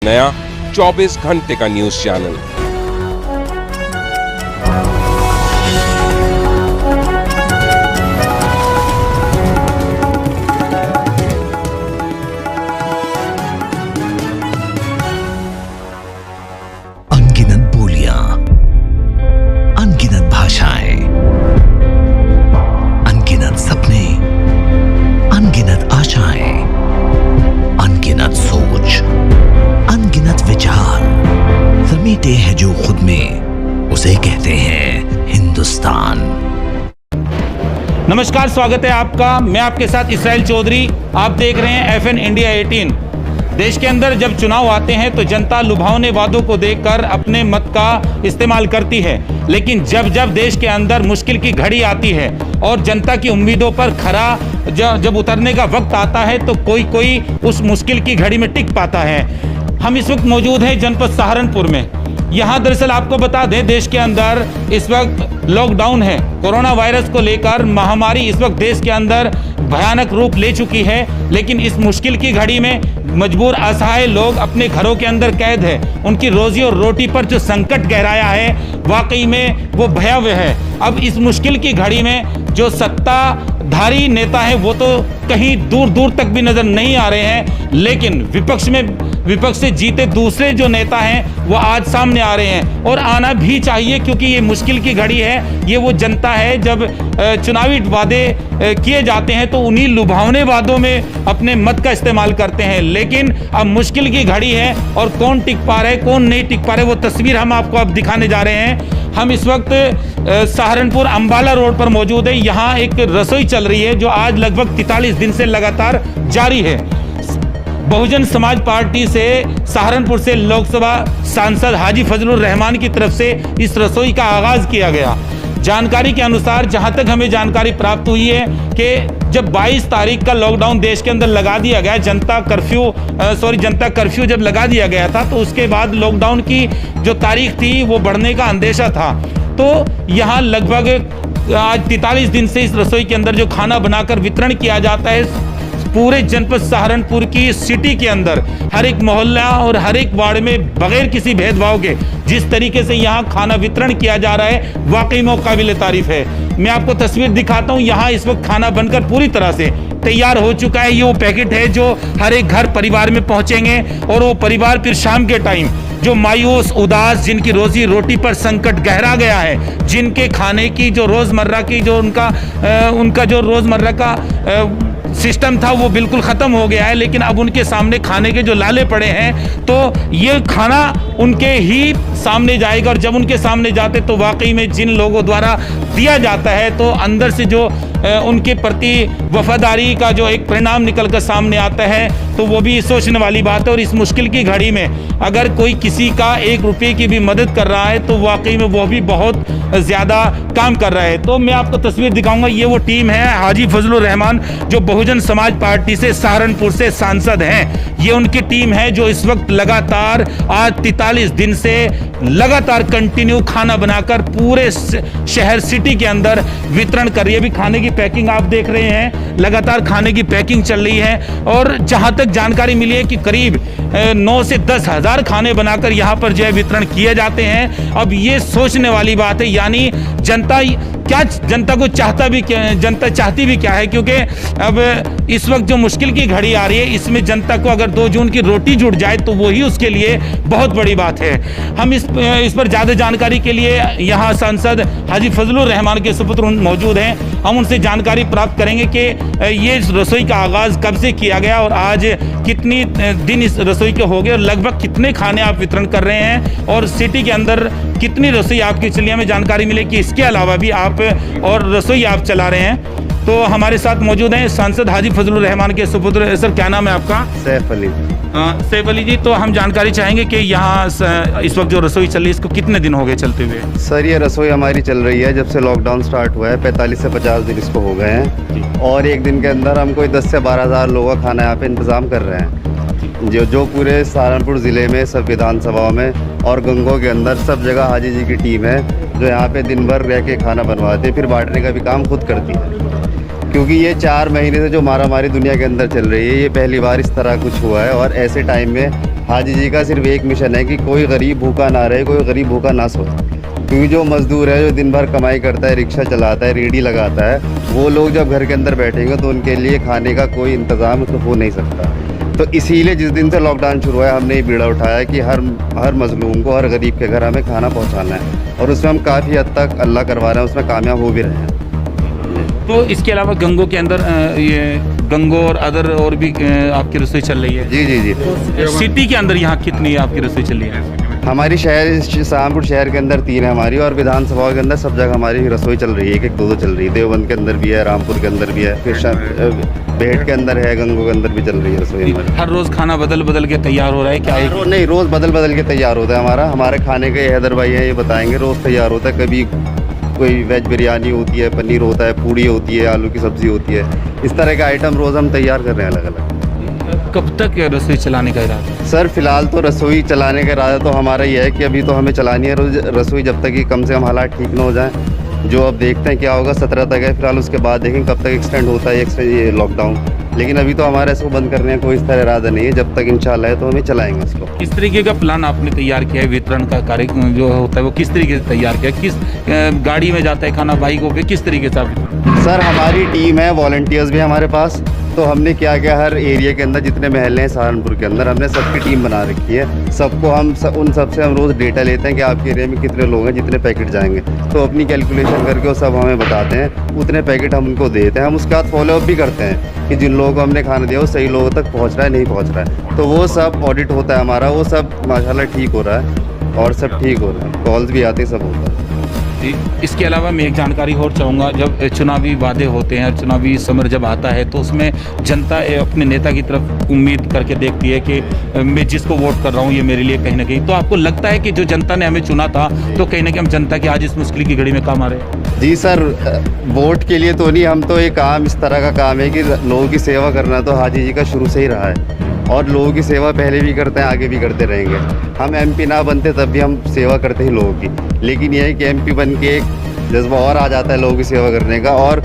नया 24 घंटे का न्यूज चैनल। अनगिनत बोलियां, अनगिनत भाषाएं, अनगिनत सपने, अनगिनत आशाएं, अनगिनत सोच, अनगिनत विचार समेटे हैं जो खुद में, उसे कहते हैं हिंदुस्तान। नमस्कार, स्वागत है आपका। मैं आपके साथ इसराइल चौधरी। आप देख रहे हैं FN इंडिया 18। देश के अंदर जब चुनाव आते हैं तो जनता लुभावने वादों को देखकर अपने मत का इस्तेमाल करती है, लेकिन जब जब देश के अंदर मुश्किल की घड़ी आती है और जनता की उम्मीदों पर खरा जब उतरने का वक्त आता है तो कोई उस मुश्किल की घड़ी में टिक पाता है। हम इस वक्त मौजूद हैं जनपद सहारनपुर में। यहाँ दरअसल आपको बता दें, देश के अंदर इस वक्त लॉकडाउन है। कोरोना वायरस को लेकर महामारी इस वक्त देश के अंदर भयानक रूप ले चुकी है, लेकिन इस मुश्किल की घड़ी में मजबूर असहाय लोग अपने घरों के अंदर कैद है। उनकी रोजी और रोटी पर जो संकट गहराया है वाकई में वो भयावह है। अब इस मुश्किल की घड़ी में जो सत्ताधारी नेता हैं वो तो कहीं दूर दूर तक भी नजर नहीं आ रहे हैं, लेकिन विपक्ष से जीते दूसरे जो नेता हैं वो आज सामने आ रहे हैं और आना भी चाहिए, क्योंकि ये मुश्किल की घड़ी है। ये वो जनता है, जब चुनावी वादे किए जाते हैं तो उन्हीं लुभावने वादों में अपने मत का इस्तेमाल करते हैं, लेकिन अब मुश्किल की घड़ी है और कौन टिक पा रहा है कौन नहीं टिक पा रहा है वो तस्वीर हम आपको अब दिखाने जा रहे हैं। हम इस वक्त सहारनपुर अंबाला रोड पर मौजूद है। यहाँ एक रसोई चल रही है जो आज लगभग 43 दिन से लगातार जारी है। बहुजन समाज पार्टी से सहारनपुर से लोकसभा सांसद हाजी फजलुर रहमान की तरफ से इस रसोई का आगाज किया गया। जानकारी के अनुसार, जहां तक हमें जानकारी प्राप्त हुई है कि जब 22 तारीख का लॉकडाउन देश के अंदर लगा दिया गया, जनता कर्फ्यू जब लगा दिया गया था, तो उसके बाद लॉकडाउन की जो तारीख थी वो बढ़ने का अंदेशा था। तो यहाँ लगभग आज 43 दिन से इस रसोई के अंदर जो खाना बनाकर वितरण किया जाता है पूरे जनपद सहारनपुर की सिटी के अंदर, हर एक मोहल्ला और हर एक वार्ड में बगैर किसी भेदभाव के जिस तरीके से यहाँ खाना वितरण किया जा रहा है वाकई में काबिल तारीफ है। मैं आपको तस्वीर दिखाता हूँ। यहाँ इस वक्त खाना बनकर पूरी तरह से तैयार हो चुका है। ये वो पैकेट है जो हर एक घर परिवार में पहुँचेंगे और वो परिवार फिर शाम के टाइम जो मायूस उदास, जिनकी रोजी रोटी पर संकट गहरा गया है, जिनके खाने की जो रोजमर्रा की जो उनका जो रोजमर्रा का सिस्टम था वो बिल्कुल ख़त्म हो गया है, लेकिन अब उनके सामने खाने के जो लाले पड़े हैं तो ये खाना उनके ही सामने जाएगा। और जब उनके सामने जाते तो वाकई में जिन लोगों द्वारा दिया जाता है तो अंदर से जो उनके प्रति वफादारी का जो एक परिणाम निकल कर सामने आता है तो वो भी सोचने वाली बात है। और इस मुश्किल की घड़ी में अगर कोई किसी का 1 रुपये की भी मदद कर रहा है तो वाकई में वो भी बहुत ज़्यादा काम कर रहा है। तो मैं आपको तस्वीर दिखाऊंगा। ये वो टीम है हाजी फजलुर रहमान जो बहुजन समाज पार्टी से सहारनपुर से सांसद हैं। ये उनकी टीम है जो इस वक्त लगातार आज 43 दिन से लगातार कंटिन्यू खाना बनाकर पूरे शहर सिटी के अंदर वितरण कर रही है। अभी खाने की पैकिंग आप देख रहे हैं, लगातार खाने की पैकिंग चल रही है। और जहां तक जानकारी मिली है कि करीब 9 से 10 हज़ार खाने बनाकर यहां पर जो है वितरण किए जाते हैं। अब ये सोचने वाली बात है, यानी जनता को जनता चाहती भी क्या है, क्योंकि अब इस वक्त जो मुश्किल की घड़ी आ रही है इसमें जनता को अगर 2 जून की रोटी जुट जाए तो वही उसके लिए बहुत बड़ी बात है। हम इस पर ज़्यादा जानकारी के लिए यहाँ सांसद हाजी फजलुर रहमान के सुपुत्र मौजूद हैं। हम उनसे जानकारी प्राप्त करेंगे कि ये रसोई का आगाज़ कब से किया गया और आज कितनी दिन इस रसोई के हो गए और लगभग कितने खाने आप वितरण कर रहे हैं और सिटी के अंदर कितनी रसोई आपकी चली। हमें जानकारी मिले कि इसके अलावा भी आप और रसोई आप चला रहे हैं। तो हमारे साथ मौजूद हैं सांसद हाजी फजलुर रहमान के सुपुत्र। सर, क्या नाम है आपका? सैफ अली। सैफ अली जी, तो हम जानकारी चाहेंगे कि यहाँ इस वक्त जो रसोई चल रही है इसको कितने दिन हो गए चलते हुए? सर, ये रसोई हमारी चल रही है जब से लॉकडाउन स्टार्ट हुआ है। 45 से 50 दिन इसको हो गए हैं और एक दिन के अंदर हम कोई 10 से 12 हज़ार लोगों का खाना यहाँ पे इंतज़ाम कर रहे हैं। जो पूरे सहारनपुर ज़िले में सब विधानसभाओं में और गंगों के अंदर सब जगह हाजी जी की टीम है जो यहाँ पे दिन भर रह के खाना बनवाते, फिर बांटने का भी काम खुद करती है। क्योंकि ये 4 महीने से जो मारामारी दुनिया के अंदर चल रही है, ये पहली बार इस तरह कुछ हुआ है और ऐसे टाइम में हाजी जी का सिर्फ एक मिशन है कि कोई गरीब भूखा ना रहे, कोई गरीब भूखा ना सोए। क्योंकि जो मज़दूर है, जो दिन भर कमाई करता है, रिक्शा चलाता है, रेहड़ी लगाता है, वो लोग जब घर के अंदर बैठेंगे तो उनके लिए खाने का कोई इंतज़ाम तो हो नहीं सकता। तो इसीलिए जिस दिन से लॉकडाउन शुरू हुआ है, हमने ये बीड़ा उठाया कि हर मज़लूम को, हर गरीब के घर हमें खाना पहुंचाना है, और उसमें हम काफ़ी हद तक अल्लाह करवा रहे हैं, उसमें कामयाब हो भी रहे हैं। तो इसके अलावा गंगो के अंदर ये गंगो और अदर और भी आपकी रसोई चल रही है? जी जी जी। सिटी के अंदर यहाँ कितनी आपकी रसोई चल रही है? हमारी सहारनपुर शहर के अंदर 3 है हमारी, और विधानसभा के अंदर सब जगह हमारी रसोई चल रही है, एक दो चल रही है। देवबंद के अंदर भी है, रामपुर के अंदर भी है, फिर बेहट के अंदर है, गंगो के अंदर भी चल रही है रसोई हमारी। हर रोज़ खाना बदल बदल के तैयार हो रहा है क्या? नहीं, रोज़ बदल बदल के तैयार होता है हमारे खाने के हैदर भाई हैं, ये बताएंगे, रोज़ तैयार होता है। कभी कोई वेज बिरयानी होती है, पनीर होता है, पूड़ी होती है, आलू की सब्ज़ी होती है, इस तरह के आइटम रोज़ हम तैयार कर रहे हैं अलग अलग। कब तक रसोई चलाने का इरादा है? सर फिलहाल तो रसोई चलाने का इरादा तो हमारा ये है कि अभी तो हमें चलानी है रसोई, जब तक कि कम से कम हालात ठीक ना हो जाएं। जो अब देखते हैं क्या होगा, 17 तक है फिलहाल, उसके बाद देखेंगे कब तक एक्सटेंड होता है ये लॉकडाउन। लेकिन अभी तो हमारे इसको बंद करने का कोई इस तरह इरादा नहीं है, जब तक इंशाल्लाह है तो हमें चलाएंगे इसको। किस तरीके का प्लान आपने तैयार किया है? वितरण का कार्यक्रम जो होता है वो किस तरीके से तैयार किया? किस गाड़ी में जाता है खाना बाइकों पे, किस तरीके से आप? सर हमारी टीम है, वॉलंटियर्स भी हमारे पास। तो हमने क्या किया, हर एरिया के अंदर जितने महल्ले हैं सहारनपुर के अंदर, हमने सबकी टीम बना रखी है। सबको उन सबसे हम रोज़ डेटा लेते हैं कि आपके एरिया में कितने लोग हैं, जितने पैकेट जाएंगे, तो अपनी कैलकुलेशन करके वो सब हमें बताते हैं, उतने पैकेट हम उनको देते हैं। हम उसके बाद फॉलोअप भी करते हैं कि जिन लोगों को हमने खाना दिया वो सही लोगों तक पहुँच रहा है, नहीं पहुँच रहा है, तो वो सब ऑडिट होता है हमारा, वो सब माशाल्लाह ठीक हो रहा है, और सब ठीक हो रहा है, कॉल्स भी आते, सब होता है। इसके अलावा मैं एक जानकारी और चाहूँगा, जब चुनावी वादे होते हैं, चुनावी समर जब आता है तो उसमें जनता अपने नेता की तरफ उम्मीद करके देखती है कि मैं जिसको वोट कर रहा हूँ ये मेरे लिए कहीं ना कहीं, तो आपको लगता है कि जो जनता ने हमें चुना था तो कहीं ना कहीं हम जनता की आज इस मुश्किल की घड़ी में काम आ रहे हैं? जी सर, वोट के लिए तो नहीं, हम तो एक काम इस तरह का काम है कि लोगों की सेवा करना तो हाजी जी का शुरू से ही रहा है, और लोगों की सेवा पहले भी करते हैं, आगे भी करते रहेंगे। हम एमपी ना बनते तब भी हम सेवा करते ही लोगों की, लेकिन यह है कि एमपी बन के एक जज्बा और आ जाता है लोगों की सेवा करने का। और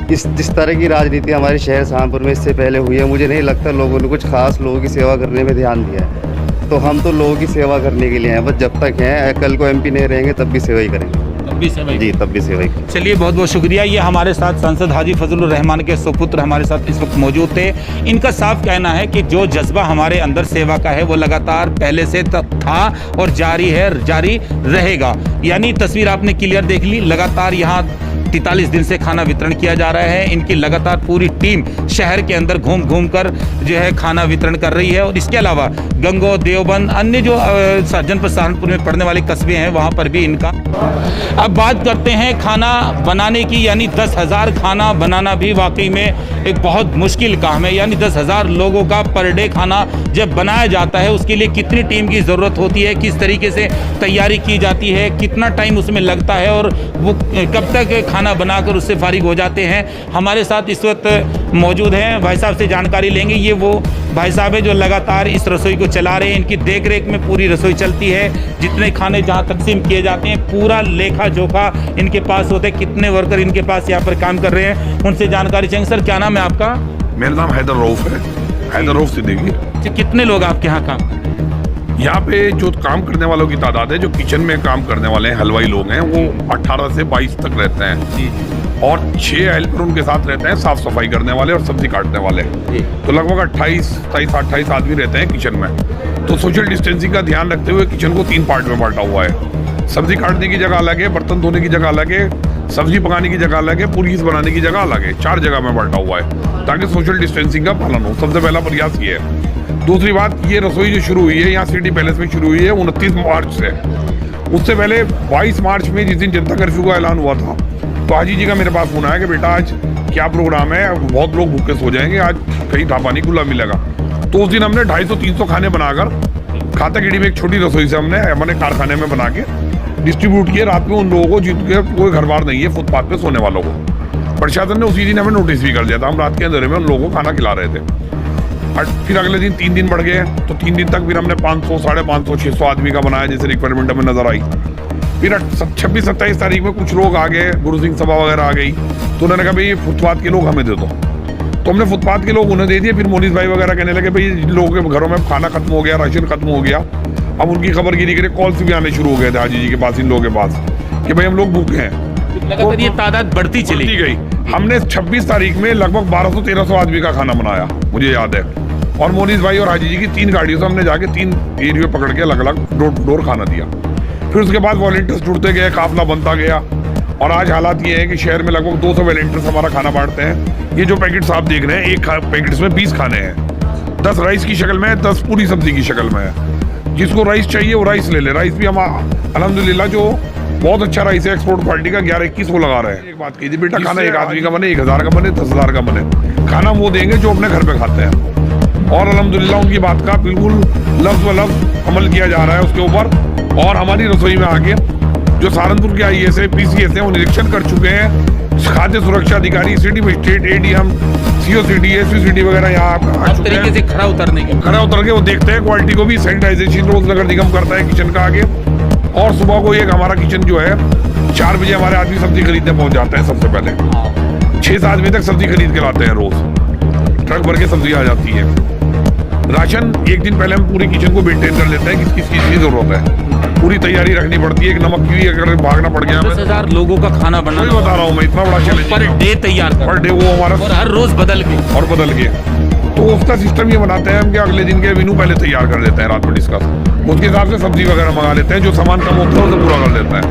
जिस तरह की राजनीति हमारे शहर सहारनपुर में इससे पहले हुई है, मुझे नहीं लगता लोगों ने कुछ खास लोगों की सेवा करने में ध्यान दिया है। तो हम तो लोगों की सेवा करने के लिए हैं, बस जब तक हैं, कल को एमपी नहीं रहेंगे तब भी सेवा ही करेंगे। जी, तब भी सेवा ही। चलिए, बहुत बहुत शुक्रिया। ये हमारे साथ सांसद हाजी फजलुर रहमान के सुपुत्र हमारे साथ इस वक्त मौजूद थे। इनका साफ कहना है कि जो जज्बा हमारे अंदर सेवा का है वो लगातार पहले से था और जारी है, जारी रहेगा। यानी तस्वीर आपने क्लियर देख ली, लगातार यहाँ 43 दिन से खाना वितरण किया जा रहा है। इनकी लगातार पूरी टीम शहर के अंदर घूम घूम कर जो है खाना वितरण कर रही है, और इसके अलावा गंगो, देवबंद, अन्य जो जनपद सहारनपुर में पड़ने वाले कस्बे हैं वहाँ पर भी इनका। अब बात करते हैं खाना बनाने की, यानी 10,000 खाना बनाना भी वाकई में एक बहुत मुश्किल काम है। यानी 10,000 लोगों का पर डे खाना जब बनाया जाता है उसके लिए कितनी टीम की ज़रूरत होती है, किस तरीके से तैयारी की जाती है, कितना टाइम उसमें लगता है, और वो कब तक खाना बनाकर उससे फारिग हो जाते हैं। हमारे साथ इस वक्त मौजूद हैं, भाई साहब से जानकारी लेंगे। ये वो भाई साहब है जो लगातार इस रसोई को चला रहे हैं। इनकी देख रेख में पूरी रसोई चलती है। जितने खाने जहाँ तकसीम किए जाते हैं पूरा लेखा जोखा इनके पास होता है, कितने वर्कर इनके पास यहाँ पर काम कर रहे हैं, उनसे जानकारी चाहिए। सर, क्या नाम है आपका? मेरा नाम हैदर रऊफ है, हैदर रऊफ सिद्दीकी। कितने लोग आपके यहाँ काम करते हैं? यहाँ पे जो काम करने वालों की तादाद है, जो किचन में काम करने वाले हैं, हलवाई लोग हैं, वो 18 से 22 तक रहते हैं, और 6 हेल्पर उनके साथ रहते हैं, साफ सफाई करने वाले और सब्जी काटने वाले। तो लगभग 28 आदमी रहते हैं किचन में। तो सोशल डिस्टेंसिंग का ध्यान रखते हुए किचन को 3 पार्ट में बांटा हुआ है। सब्जी काटने की जगह अलग है, बर्तन धोने की जगह अलग है, सब्जी पकाने की जगह अलग है, पूरीस बनाने की जगह अलग है। 4 जगह में बांटा हुआ है ताकि सोशल डिस्टेंसिंग का पालन हो। सबसे पहला प्रयास ये है। दूसरी बात, ये रसोई जो शुरू हुई है यहाँ सिटी पैलेस में शुरू हुई है 29 मार्च से। उससे पहले 22 मार्च में जिस दिन जनता कर्फ्यू का ऐलान हुआ था, तो हाजी जी का मेरे पास फोन आया कि बेटा आज क्या प्रोग्राम है, बहुत लोग भूखे सो जाएंगे, आज कहीं ढाबा नहीं खुला मिलेगा। तो उस दिन हमने 250-300 खाने बनाकर खाताखेड़ी में एक छोटी रसोई से हमने कारखाने में बना के डिस्ट्रीब्यूट किए रात में उन लोगों को जिनके कोई घर बार नहीं है, फुटपाथ पे सोने वालों को। प्रशासन ने उसी दिन हमें नोटिस भी कर दिया था। हम रात के अंधेरे में उन लोगों को खाना खिला रहे थे। फिर अगले दिन 3 दिन बढ़ गए, तो 3 दिन तक फिर हमने 500, 550, 600 आदमी का बनाया जैसे रिक्वायरमेंट हमें नजर आई। फिर 26-27 तारीख में कुछ लोग आ गए, गुरु सिंह सभा वगैरह आ गई, तो उन्होंने कहा भाई ये फुटपाथ के लोग हमें दे दो। तो हमने फुटपाथ के लोग उन्हें दे दिए। फिर मोनीस भाई वगैरह कहने लगे भाई लोगों के घरों में खाना खत्म हो गया, राशन खत्म हो गया। अब उनकी खबरगिरी के लिए कॉल्स भी आने शुरू हो गए थे हाजी जी के पास, इन लोगों के पास, कि भाई हम लोग भूखे हैं। लगातार ये तादाद बढ़ती चली गई। हमने 26 तारीख में लगभग 1200-1300 आदमी का खाना बनाया, मुझे याद है। और मोनीस भाई और हाजी जी की 3 गाड़ियों से हमने जाके 3 एरिया पकड़ के अलग अलग डोर टू डोर खाना दिया। फिर उसके बाद वॉलंटियर्स जुड़ते गए, काफिला बनता गया। और आज हालात ये है कि शहर में लगभग 200 वॉलंटियर्स हमारा खाना बांटते हैं। ये जो पैकेट्स आप देख रहे हैं, एक पैकेट्स में 20 खाने हैं, 10 राइस की शक्ल में है, 10 पूरी सब्जी की शक्ल में है। जिसको राइस चाहिए वो राइस ले ले। राइस भी हम अल्हम्दुलिल्लाह जो बहुत अच्छा राइस है, एक्सपोर्ट क्वालिटी का, 11-21 वो लगा रहे हैं। एक बात कही थी, बेटा खाना एक आदमी का बने, 1000 का बने, 10,000 का बने, खाना वो देंगे जो अपने घर पे खाते हैं। और अल्हम्दुलिल्लाह उनकी बात का बिल्कुल लफ्ज़ व लफ्ज़ अमल किया जा रहा है उसके ऊपर। और हमारी रसोई में आके जो सहारनपुर के IAS है, PCS है, वो निरीक्षण कर चुके हैं। खाद्य सुरक्षा अधिकारी, city magistrate, ADM, COCD, SVCD वगैरह यहाँ आ चुके हैं। से खड़ा उतर के वो देखते हैं क्वालिटी को भी। सैनिटाइजेशन रोज नगर निगम करता है किचन का आगे। और सुबह को एक हमारा किचन जो है 4 बजे हमारे आदमी सब्जी खरीदने पहुंच जाते हैं। सबसे पहले 6-7 बजे तक सब्जी खरीद के लाते हैं, रोज ट्रक भर के सब्जी आ जाती है। राशन एक दिन पहले हम पूरी किचन को मेंटेन कर लेते हैं, किस किस चीज की जरूरत है, पूरी तैयारी रखनी पड़ती है। एक नमक की भी अगर भागना पड़ गया, 10,000 लोगों का खाना बना, वही बता रहा हूँ मैं, इतना बड़ा चैलेंज पर डे तैयार पर डे वो हमारा, और हर रोज बदल के। तो उसका सिस्टम ये बनाते हैं हम कि अगले दिन के मेनू पहले तैयार कर लेते हैं, रात में डिस्कस, उसके हिसाब से सब्जी वगैरह मंगा लेते हैं, जो सामान कम होता है उसे पूरा कर लेता है।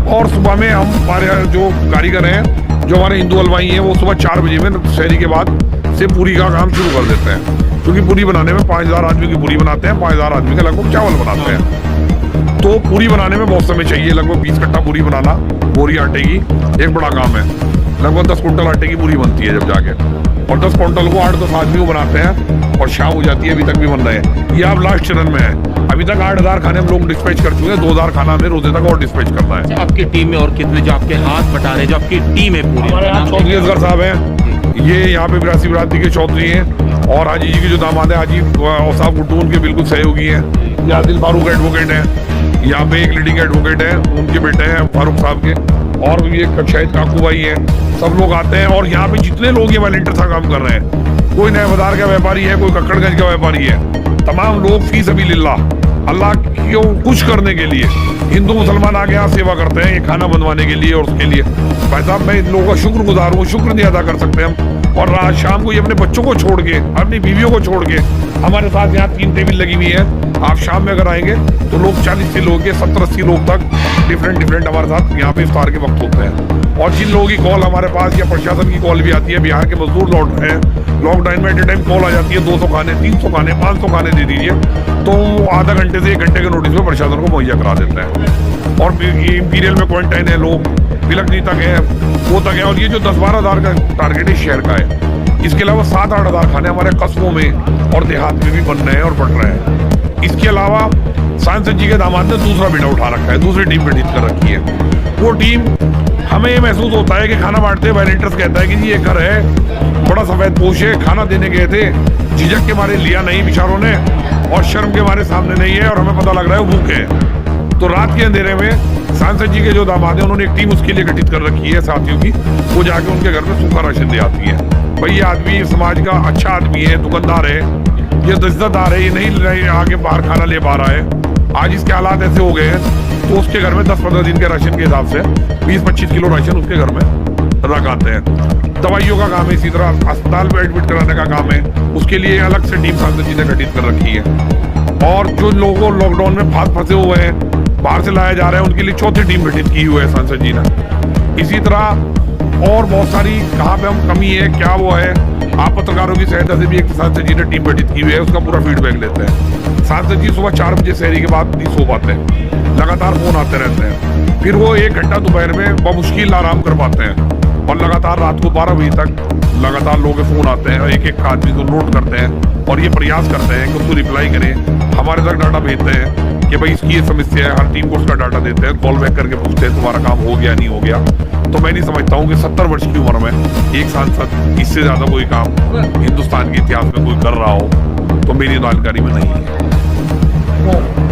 और सुबह में हम हमारे जो कारीगर हैं, जो हमारे हिंदू हलवाई हैं, वो सुबह 4 बजे में शहरी के बाद से पूरी का काम शुरू कर देते हैं। क्योंकि पूरी बनाने में 5000 आदमी की पूरी बनाते हैं, 5000 आदमी का लगभग चावल बनाते हैं। तो पूरी बनाने में बहुत समय चाहिए, लगभग 20 कट्टा पूरी बनाना बोरी आटे की एक बड़ा काम है। लगभग 10 कुंटल आटे की पूरी बनती है जब जाके, और 10 कुंटल को 8-10 आदमी को बनाते हैं, और शाम हो जाती है, अभी तक भी बन रहे हैं। ये आप लास्ट चरण में है। अभी तक 8000 खाने हम लोग डिस्पैच कर चुके हैं, 2000 खाना हमें रोजे तक और डिस्पैच करना है। आपकी टीम में और कितने जो आपके हाथ बटा रहे, जो आपकी टीम है पूरी? हमारे यहाँ चौधरी असगर साहब हैं, ये यहाँ पे 82 बिरादरी के चौधरी हैं। और हाजी जी के जो दामाद है, हाजी औसाफ गुड्डू, उनके बिल्कुल सहयोगी हैं। यहाँ दिल फारूक एडवोकेट हैं, यहाँ पे एक लीडिंग एडवोकेट है, उनके बेटे हैं फारूक साहब के। और ये शायद काकू भाई हैं, सब लोग आते हैं। और यहाँ पे जितने लोग ये वॉलंटियर का काम कर रहे हैं, कोई नया बाजार का व्यापारी है, कोई कक्कड़गंज का व्यापारी है, तमाम लोग फी सबिलिल्लाह अल्लाह को कुछ करने के लिए, हिंदू मुसलमान आगे यहाँ सेवा करते हैं, ये खाना बनवाने के लिए और उसके लिए। भाई साहब मैं इन लोगों का शुक्रगुजार हूँ, शुक्र नहीं अदा कर सकते हम। और रात शाम को ये अपने बच्चों को छोड़ के, अपनी बीवियों को छोड़ के हमारे साथ यहाँ 3 टेबल लगी हुई है। आप शाम में अगर आएंगे तो लोग 40 से लोग 70-80 लोग तक डिफरेंट हमारे साथ यहाँ पे इफ्तार के वक्त होते हैं। और जिन लोगों की कॉल हमारे पास या प्रशासन की कॉल भी आती है, बिहार के मजदूर लौट रहे हैं, लॉकडाउन में एट ए टाइम कॉल आ जाती है, 200 खाने, 300 खाने, 500 खाने दे दीजिए, तो आधा घंटे से 1 घंटे के नोटिस में प्रशासन को मुहैया करा देते हैं। और इंपीरियल में क्वारंटाइन है, लोग बिलखनी तक है, वो तक है। और ये जो 10-12 हज़ार का टारगेट है शहर का है, इसके अलावा 7-8 हज़ार खाने हमारे कस्बों में और देहात में भी बन रहे हैं और बढ़ रहे हैं। इसके अलावा सांसद जी के दामाद ने दूसरा बेटा उठा रखा है, दूसरी टीम गठित कर रखी है। वो टीम, हमें ये महसूस होता है कि खाना बांटते वॉलंटियर्स कहता है कि जी ये घर है, बड़ा सफेद पोश है, खाना देने गए थे, झिझक के मारे लिया नहीं बेचारों ने, और शर्म के मारे सामने नहीं है, और हमें पता लग रहा है वो भूखे हैं। तो रात के अंधेरे में सांसद जी के जो दामाद है, उन्होंने एक टीम उसके लिए गठित कर रखी है साथियों की, वो जाके उनके घर में सूखा राशन दे आती है। भाई ये आदमी समाज का अच्छा आदमी है, दुकानदार है, ये इज्जतदार है, ये नहीं आगे बाहर खाना ले पा रहा है। आज इसके हालात ऐसे हो गए हैं, तो उसके घर में 10-15 दिन के राशन के हिसाब से 20-25 किलो राशन उसके घर में रख आते हैं। दवाइयों का काम है, इसी तरह अस्पताल में एडमिट कराने का काम है, उसके लिए अलग से टीम सांसद जी ने गठित कर रखी है। और जो लोगों लॉकडाउन में फंसे हुए हैं, बाहर से लाया जा रहा है, उनके लिए चौथी टीम गठित की हुई है सांसद जी ने। इसी तरह और बहुत सारी कहाँ पे हम कमी है, क्या वो है, आप पत्रकारों की सहायता से भी एक सांसद जी ने टीम गठित की हुई है, उसका पूरा फीडबैक लेते हैं। सांसद जी सुबह 4 बजे शहरी के बाद नहीं सो पाते हैं, लगातार फोन आते रहते हैं। फिर वो 1 घंटा दोपहर में बमुश्किल आराम कर पाते हैं, और लगातार रात को 12 बजे तक लगातार लोगों के फोन आते हैं, एक आदमी को नोट करते हैं, और ये प्रयास करते हैं कि उसको रिप्लाई करें, हमारे तक डाटा भेजते हैं कि भाई इसकी ये समस्या है, हर टीम को उसका डाटा देते हैं, कॉल बैक करके पूछते हैं तुम्हारा काम हो गया नहीं हो गया। तो मैं नहीं समझता हूँ कि 70 वर्ष की उम्र में एक सांसद इससे ज्यादा कोई काम हिंदुस्तान के इतिहास में कोई कर रहा हो, तो मेरी जानकारी में नहीं है।